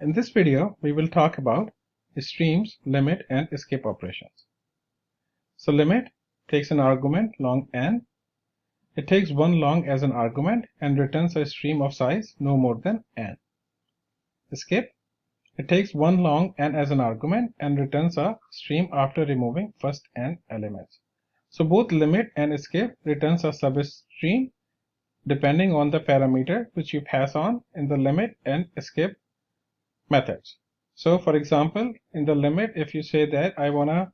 In this video, we will talk about streams, limit, and escape operations. So limit takes an argument long n. It takes one long as an argument and returns a stream of size no more than n. Escape, it takes one long n as an argument and returns a stream after removing first n elements. So both limit and escape returns a substream depending on the parameter which you pass on in the limit and escape methods. So for example, in the limit, if you say that I want to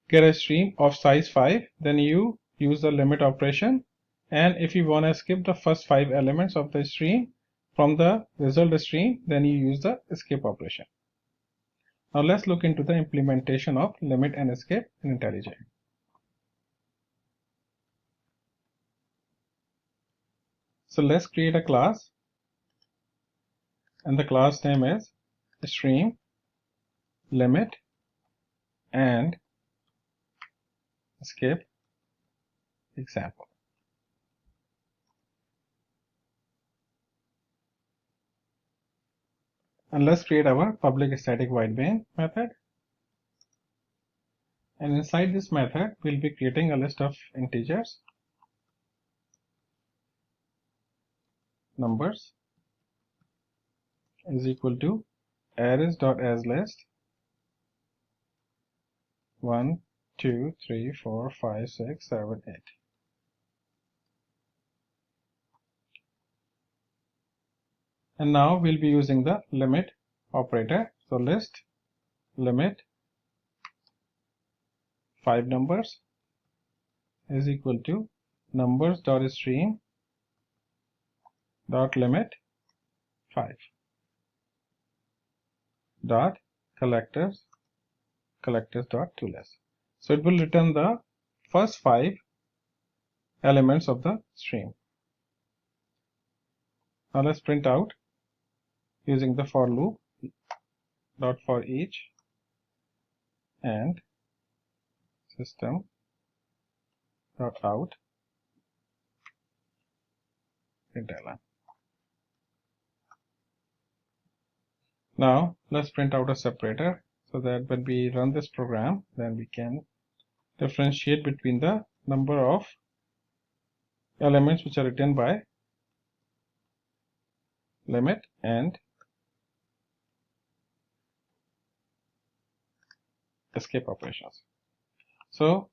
get a stream of size 5, then you use the limit operation, and if you want to skip the first 5 elements of the stream from the result stream, then you use the escape operation. Now let's look into the implementation of limit and escape in IntelliJ. So let's create a class, and the class name is stream limit and escape example. And let's create our public static void main method, and inside this method we'll be creating a list of integers, numbers is equal to arrays.asList 1 2 3 4 5 6 7 8. And now we'll be using the limit operator. So list limit 5 numbers is equal to numbers.stream dot limit 5 dot collectors dot toList. So it will return the first 5 elements of the stream. Now let's print out using the for loop dot for each and system dot out println. Now let's print out a separator so that when we run this program, then we can differentiate between the number of elements which are written by limit and escape operations. So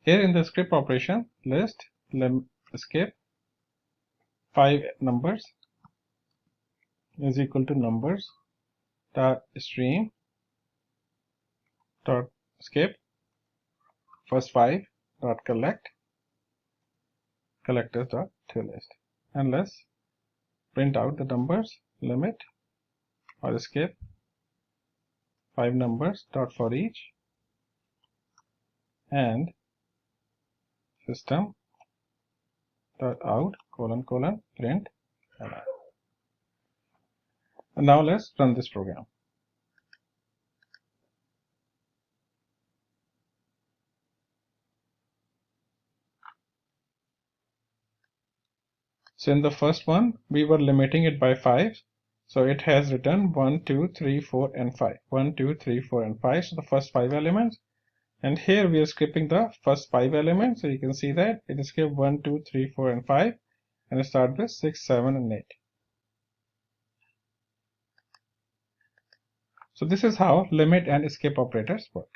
here in the script operation, list escape 5 numbers is equal to numbers dot stream dot escape first 5 dot collect collectors dot toList, and let's print out the numbers limit or escape 5 numbers dot for each and system dot out print. And now let's run this program. So in the first one, we were limiting it by 5. So it has written 1, 2, 3, 4, and 5. 1, 2, 3, 4, and 5. So the first 5 elements. And here we are skipping the first 5 elements. So you can see that it is skipped 1, 2, 3, 4, and 5. And it starts with 6, 7, and 8. So this is how limit and escape operators work.